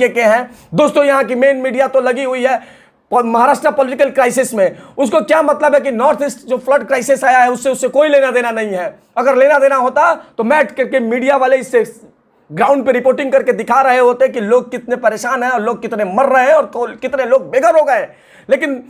तरीके के हैं दोस्तों। यहाँ की मेन मीडिया तो लगी हुई है महाराष्ट्र पॉलिटिकल क्राइसिस में। उसको क्या मतलब है कि नॉर्थ ईस्ट जो फ्लड क्राइसिस आया है उससे कोई लेना देना नहीं है। अगर लेना देना होता तो मैट करके मीडिया वाले इससे ग्राउंड पे रिपोर्टिंग करके दिखा रहे होते कि लोग कितने परेशान हैं और लोग कितने मर रहे हैं और कितने लोग बेघर हो गए। लेकिन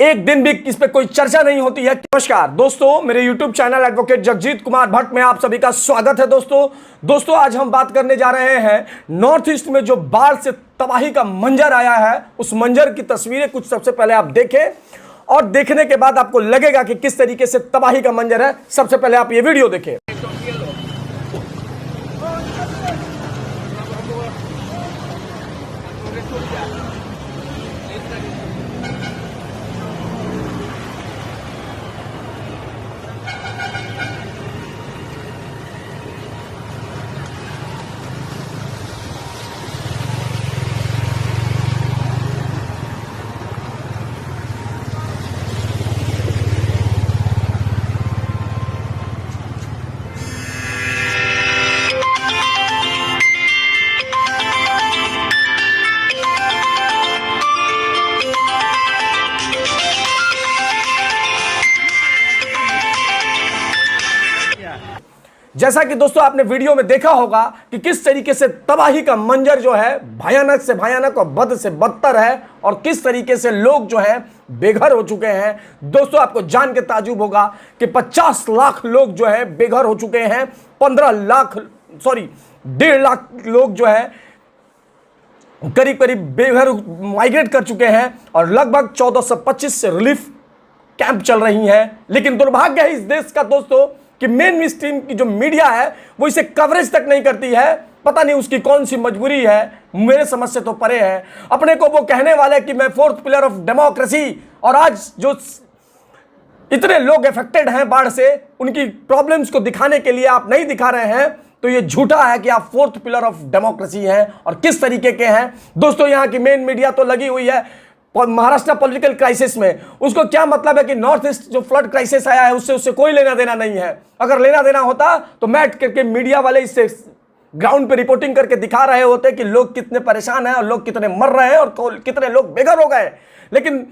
एक दिन भी इस पे कोई चर्चा नहीं होती है। नमस्कार दोस्तों, मेरे YouTube channel advocate Jagjit Kumar Bhatt में आप सभी का स्वागत है। दोस्तों आज हम बात करने जा रहे हैं नॉर्थ ईस्ट में जो बाढ़ से तबाही का मंजर आया है, उस मंजर की तस्वीरें कुछ सबसे पहले आप देखें और देखने के बाद आपको लगेगा कि किस तरीके से तबाही का मंजर है। सबसे पहले आप ये वीडियो देखें। जैसा कि दोस्तों आपने वीडियो में देखा होगा कि किस तरीके से तबाही का मंजर जो है भयानक से भयानक और बद से बदतर है और किस तरीके से लोग जो है बेघर हो चुके हैं। दोस्तों आपको जान के ताजुब होगा कि 50 लाख लोग जो है बेघर हो चुके हैं। 1.5 लाख लोग जो है करीब करीब बेघर माइग्रेट कर चुके हैं और लगभग 1425 से रिलीफ कैंप चल रही हैं। लेकिन दुर्भाग्य है इस देश का दोस्तों कि मेन स्ट्रीम की जो मीडिया है वो इसे कवरेज तक नहीं करती है। पता नहीं उसकी कौन सी मजबूरी है, मेरे समझ से तो परे है। अपने को वो कहने वाले कि मैं 4th पिलर ऑफ डेमोक्रेसी, और आज जो इतने लोग अफेक्टेड हैं बाढ़ से उनकी प्रॉब्लम्स को दिखाने के लिए आप नहीं दिखा रहे हैं, तो ये झूठा है कि आप 4th पिलर ऑफ डेमोक्रेसी हैं और किस तरीके के हैं। दोस्तों यहाँ की मेन मीडिया तो लगी हुई है महाराष्ट्र पॉलिटिकल क्राइसिस में। उसको क्या मतलब है कि नॉर्थ ईस्ट जो फ्लड क्राइसिस आया है उससे कोई लेना देना नहीं है। अगर लेना देना होता तो मैट करके मीडिया वाले इससे ग्राउंड पे रिपोर्टिंग करके दिखा रहे होते कि लोग कितने परेशान हैं और लोग कितने मर रहे हैं और कितने लोग बेघर हो गए। लेकिन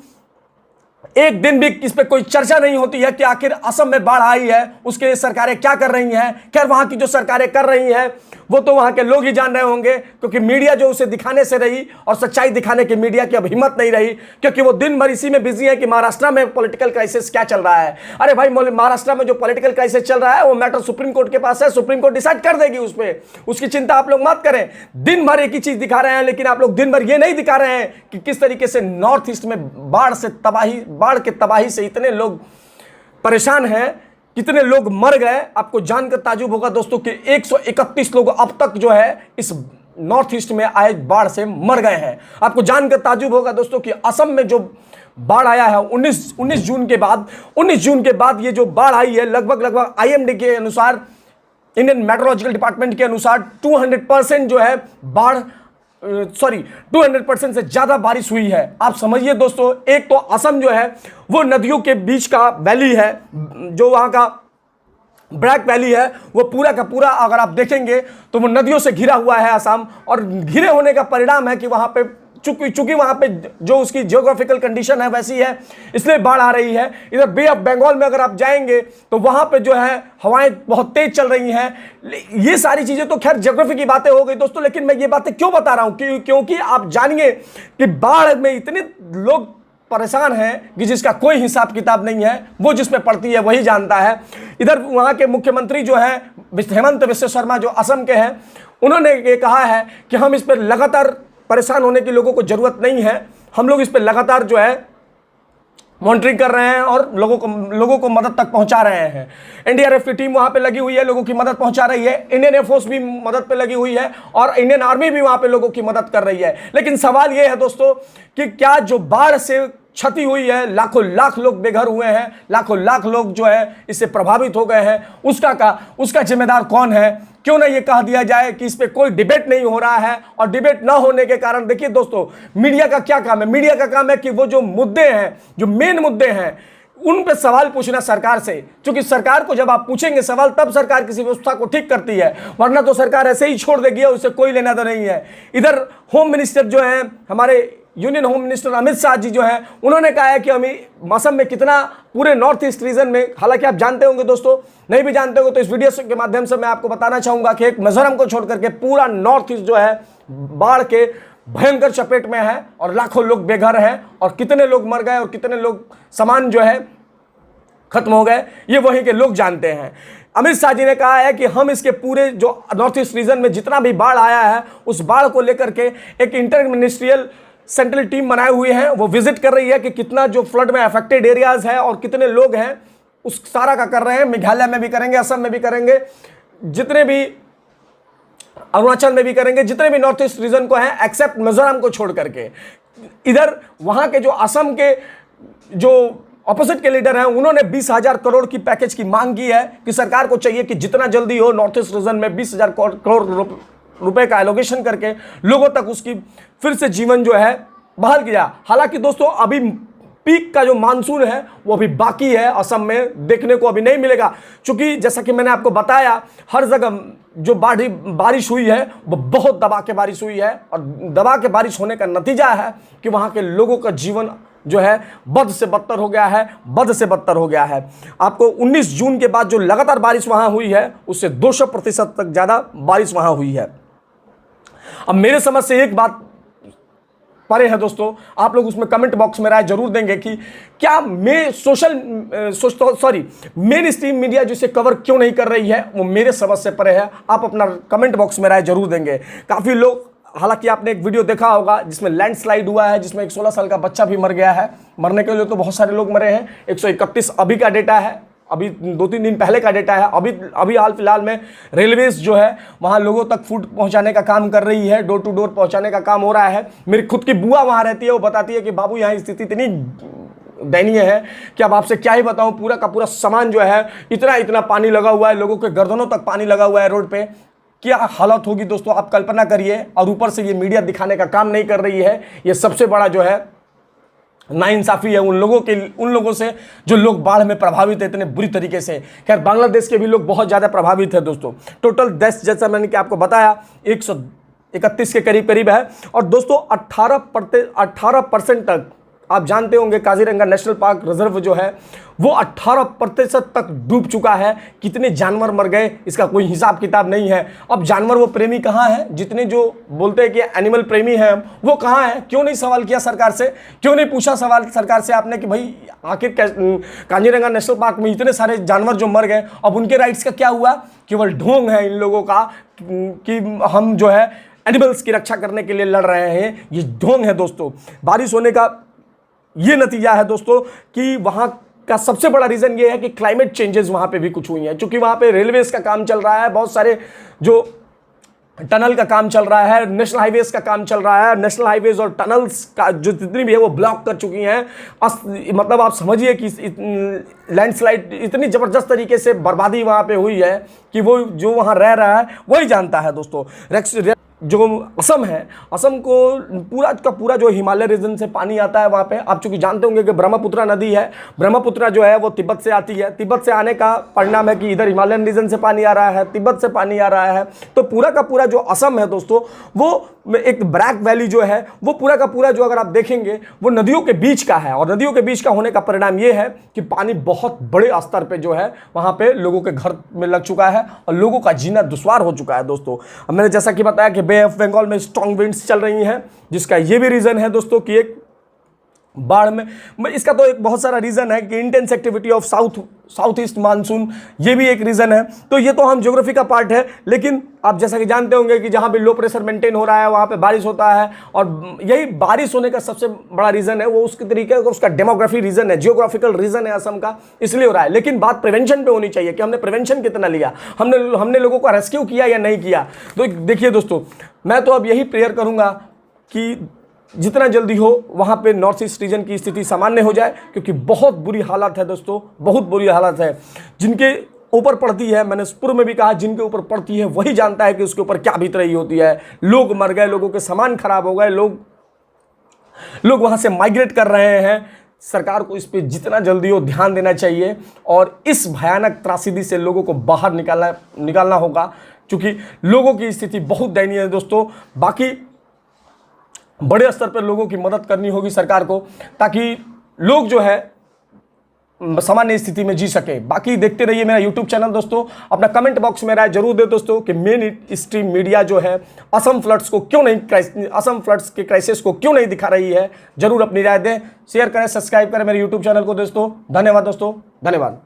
एक दिन भी इस पे कोई चर्चा नहीं होती है कि आखिर असम में बाढ़ आई है, उसके लिए सरकारें क्या कर रही हैं। खैर वहां की जो सरकारें कर रही हैं वो तो वहां के लोग ही जान रहे होंगे, क्योंकि मीडिया जो उसे दिखाने से रही और सच्चाई दिखाने की मीडिया की अब हिम्मत नहीं रही, क्योंकि वो दिन भर इसी में बिजी है कि महाराष्ट्र में पॉलिटिकल क्राइसिस क्या चल रहा है। अरे भाई, महाराष्ट्र में जो पॉलिटिकल क्राइसिस चल रहा है वो मैटर सुप्रीम कोर्ट के पास है, सुप्रीम कोर्ट डिसाइड कर देगी उस पर, उसकी चिंता आप लोग मत करें। दिन भर एक ही चीज दिखा रहे हैं, लेकिन आप लोग दिन भर ये नहीं दिखा रहे हैं कि किस तरीके से नॉर्थ ईस्ट में बाढ़ के तबाही से इतने लोग परेशान हैं, कितने लोग मर गए। आपको जानकर ताजुब होगा दोस्तों कि 131 लोग अब तक जो है इस नॉर्थ ईस्ट में आए बाढ़ से मर गए हैं। आपको जानकर ताजुब होगा दोस्तों कि असम में जो बाढ़ आया है 19 जून के बाद ये जो बाढ़ आई है लगभग IMD के अनुसार, इंडियन मेट्रोलॉजिकल डिपार्टमेंट के अनुसार 200% जो है 200% से ज्यादा बारिश हुई है। आप समझिए दोस्तों, एक तो असम जो है वो नदियों के बीच का वैली है, जो वहां का ब्रैक वैली है वो पूरा का पूरा अगर आप देखेंगे तो वो नदियों से घिरा हुआ है असम, और घिरे होने का परिणाम है कि वहां पे चूंकि वहां पे जो उसकी जियोग्राफिकल कंडीशन है वैसी है, इसलिए बाढ़ आ रही है। इधर बे ऑफ बंगाल में अगर आप जाएंगे तो वहां पे जो है हवाएं बहुत तेज चल रही हैं। ये सारी चीजें तो खैर ज्योग्राफी की बातें हो गई दोस्तों, लेकिन मैं ये बातें क्यों बता रहा हूं क्योंकि आप जानिए कि बाढ़ में इतने लोग परेशान हैं कि जिसका कोई हिसाब किताब नहीं है, वो जिसमें पड़ती है वही जानता है। इधर वहां के मुख्यमंत्री जो है हेमंत बिस्वा शर्मा जो असम के हैं, उन्होंने ये कहा है कि हम इस पर लगातार परेशान होने की लोगों को जरूरत नहीं है, हम लोग इस पर लगातार जो है मॉनिटरिंग कर रहे हैं और लोगों को मदद तक पहुंचा रहे हैं। NDRF की टीम वहां पे लगी हुई है, लोगों की मदद पहुंचा रही है। इंडियन एयरफोर्स भी मदद पे लगी हुई है और इंडियन आर्मी भी वहां पे लोगों की मदद कर रही है। लेकिन सवाल यह है दोस्तों कि क्या जो बाढ़ से क्षति हुई है, लाखों लाख लोग बेघर हुए हैं, लाखों लाख लोग जो है इससे प्रभावित हो गए हैं, उसका जिम्मेदार कौन है? क्यों ना ये कह दिया जाए कि इस पे कोई डिबेट नहीं हो रहा है। और डिबेट ना होने के कारण देखिए दोस्तों, मीडिया का क्या काम है? मीडिया का काम है कि वो जो मुद्दे हैं, जो मेन मुद्दे हैं उन पे सवाल पूछना सरकार से, क्योंकि सरकार को जब आप पूछेंगे सवाल तब सरकार किसी व्यवस्था को ठीक करती है, वरना तो सरकार ऐसे ही छोड़ देगी, उससे कोई लेना तो नहीं है। इधर होम मिनिस्टर जो है, हमारे union home minister Amit Shah ji जो है, उन्होंने कहा है कि हम मौसम में कितना पूरे नॉर्थ ईस्ट रीजन में, हालांकि आप जानते होंगे दोस्तों, नहीं भी जानते हो तो इस वीडियो के माध्यम से मैं आपको बताना चाहूंगा कि एक मिजोरम को छोड़ करके पूरा नॉर्थ ईस्ट जो है बाढ़ के भयंकर चपेट में है और लाखों लोग बेघर हैं और कितने लोग मर गए और कितने लोग सामान जो है खत्म हो गए, ये वहीं के लोग जानते हैं। अमित शाह जी ने कहा है कि हम इसके पूरे जो नॉर्थ ईस्ट रीजन में जितना भी बाढ़ आया है उस बाढ़ को लेकर के एक इंटर मिनिस्ट्रियल सेंट्रल टीम बनाए हुए हैं, वो विजिट कर रही है कि कितना जो फ्लड में अफेक्टेड एरियाज है और कितने लोग हैं उस सारा का कर रहे हैं। मेघालय में भी करेंगे, असम में भी करेंगे, जितने भी अरुणाचल में भी करेंगे, जितने भी नॉर्थ ईस्ट रीजन को हैं एक्सेप्ट मिजोरम को छोड़ करके। इधर वहां के जो असम के जो ऑपोजिट के लीडर हैं उन्होंने 20,000 करोड़ की पैकेज की मांग की है कि सरकार को चाहिए कि जितना जल्दी हो नॉर्थ ईस्ट रीजन में 20,000 करोड़ रुपए का एलोकेशन करके लोगों तक उसकी फिर से जीवन जो है बहाल किया। हालांकि दोस्तों अभी पीक का जो मानसून है वो अभी बाकी है, असम में देखने को अभी नहीं मिलेगा, क्योंकि जैसा कि मैंने आपको बताया हर जगह जो बारिश हुई है वो बहुत दबा के बारिश हुई है और दबा के बारिश होने का नतीजा है कि वहाँ के लोगों का जीवन जो है बद से बदतर हो गया है, बद से बदतर हो गया है। आपको 19 जून के बाद जो लगातार बारिश वहाँ हुई है उससे 200% तक ज़्यादा बारिश वहाँ हुई है। अब मेरे समझ से एक बात परे है दोस्तों, आप लोग उसमें कमेंट बॉक्स में राय जरूर देंगे कि क्या मेन स्ट्रीम मीडिया जिसे कवर क्यों नहीं कर रही है, वो मेरे समझ से परे है। आप अपना कमेंट बॉक्स में राय जरूर देंगे। काफ़ी लोग, हालांकि आपने एक वीडियो देखा होगा जिसमें लैंडस्लाइड हुआ है, जिसमें एक 16 साल का बच्चा भी मर गया है। मरने के लिए तो बहुत सारे लोग मरे हैं, 131 अभी का डेटा है, अभी 2-3 दिन पहले का डेटा है। अभी हाल फिलहाल में रेलवेज जो है वहाँ लोगों तक फूड पहुँचाने का काम कर रही है, डोर टू डोर पहुँचाने का काम हो रहा है। मेरी खुद की बुआ वहाँ रहती है, वो बताती है कि बाबू यहाँ स्थिति इतनी दयनीय है कि अब आपसे क्या ही बताऊँ, पूरा का पूरा सामान जो है इतना पानी लगा हुआ है, लोगों के गर्दनों तक पानी लगा हुआ है रोड पे। क्या हालत होगी दोस्तों आप कल्पना करिए। और ऊपर से ये मीडिया दिखाने का काम नहीं कर रही है। ये सबसे बड़ा जो है नाइंसाफी है उन लोगों से जो लोग बाढ़ में प्रभावित है इतने बुरी तरीके से। खैर बांग्लादेश के भी लोग बहुत ज़्यादा प्रभावित है दोस्तों। टोटल डेथ जैसा मैंने कि आपको बताया 131 के करीब है। और दोस्तों 18% तक आप जानते होंगे काजीरंगा नेशनल पार्क रिजर्व जो है वो 18% तक डूब चुका है। कितने जानवर मर गए इसका कोई हिसाब किताब नहीं है। अब जानवर वो प्रेमी कहाँ हैं, जितने जो बोलते हैं कि एनिमल प्रेमी हैं वो कहाँ हैं? क्यों नहीं सवाल किया सरकार से, क्यों नहीं पूछा सवाल सरकार से आपने कि भाई आखिर काजीरंगा नेशनल पार्क में इतने सारे जानवर जो मर गए अब उनके राइट्स का क्या हुआ? केवल ढोंग है इन लोगों का कि हम जो है एनिमल्स की रक्षा करने के लिए लड़ रहे हैं, ये ढोंग है दोस्तों। बारिश होने का ये नतीजा है दोस्तों कि वहाँ का सबसे बड़ा रीज़न ये है कि क्लाइमेट चेंजेस वहाँ पे भी कुछ हुई हैं, क्योंकि वहाँ पे रेलवेज का काम चल रहा है, बहुत सारे जो टनल का काम चल रहा है, नेशनल हाईवेज का काम चल रहा है। नेशनल हाईवेज और टनल्स का जो जितनी भी है वो ब्लॉक कर चुकी हैं। मतलब आप समझिए कि लैंडस्लाइड इतनी ज़बरदस्त तरीके से बर्बादी वहाँ पे हुई है कि वो जो वहाँ रह रहा है वही जानता है दोस्तों। जो असम है, असम को पूरा का पूरा जो हिमालय रीजन से पानी आता है वहाँ पे। आप चूँकि जानते होंगे कि ब्रह्मपुत्रा नदी है, ब्रह्मपुत्रा जो है वो तिब्बत से आती है। तिब्बत से आने का परिणाम है कि इधर हिमालयन रीजन से पानी आ रहा है, तिब्बत से पानी आ रहा है। तो पूरा का पूरा जो असम है दोस्तों वो एक ब्रैक वैली जो है वो पूरा का पूरा जो अगर आप देखेंगे वो नदियों के बीच का है। और नदियों के बीच का होने का परिणाम ये है कि पानी बहुत बड़े स्तर पे जो है वहाँ पे लोगों के घर में लग चुका है और लोगों का जीना दुश्वार हो चुका है दोस्तों। अब मैंने जैसा कि बताया कि बे ऑफ बंगाल में स्ट्रॉन्ग विंड्स चल रही हैं, जिसका ये भी रीज़न है दोस्तों कि एक बाढ़ में इसका तो एक बहुत सारा रीज़न है कि intense activity of south east monsoon, ये भी एक रीज़न है। तो ये तो हम ज्योग्राफी का पार्ट है, लेकिन आप जैसा कि जानते होंगे कि जहाँ भी लो प्रेशर मेंटेन हो रहा है वहाँ पे बारिश होता है। और यही बारिश होने का सबसे बड़ा रीज़न है वो उसके तरीके का उसका डेमोग्राफी रीज़न है, जियोग्राफिकल रीज़न है असम का, इसलिए हो रहा है। लेकिन बात प्रिवेंशन पे होनी चाहिए कि हमने प्रिवेंशन कितना लिया, हमने लोगों को रेस्क्यू किया या नहीं किया। तो देखिए दोस्तों, मैं तो अब यही प्रेयर करूँगा कि जितना जल्दी हो वहाँ पे नॉर्थ ईस्ट रीजन की स्थिति सामान्य हो जाए, क्योंकि बहुत बुरी हालत है दोस्तों, बहुत बुरी हालत है। जिनके ऊपर पड़ती है, मैंने पूर्व में भी कहा, जिनके ऊपर पड़ती है वही जानता है कि उसके ऊपर क्या बीत रही होती है। लोग मर गए, लोगों के सामान खराब हो गए, लोग वहाँ से माइग्रेट कर रहे हैं, सरकार को इस पे जितना जल्दी हो ध्यान देना चाहिए और इस भयानक त्रासदी से लोगों को बाहर निकालना होगा, क्योंकि लोगों की स्थिति बहुत दयनीय है दोस्तों। बाकी बड़े स्तर पर लोगों की मदद करनी होगी सरकार को, ताकि लोग जो है सामान्य स्थिति में जी सके। बाकी देखते रहिए मेरा यूट्यूब चैनल दोस्तों। अपना कमेंट बॉक्स में राय जरूर दे दोस्तों कि मेन स्ट्रीम मीडिया जो है असम फ्लड्स के क्राइसिस को क्यों नहीं दिखा रही है। जरूर अपनी राय दें, शेयर करें, सब्सक्राइब करें मेरे यूट्यूब चैनल को दोस्तों। धन्यवाद दोस्तों, धन्यवाद।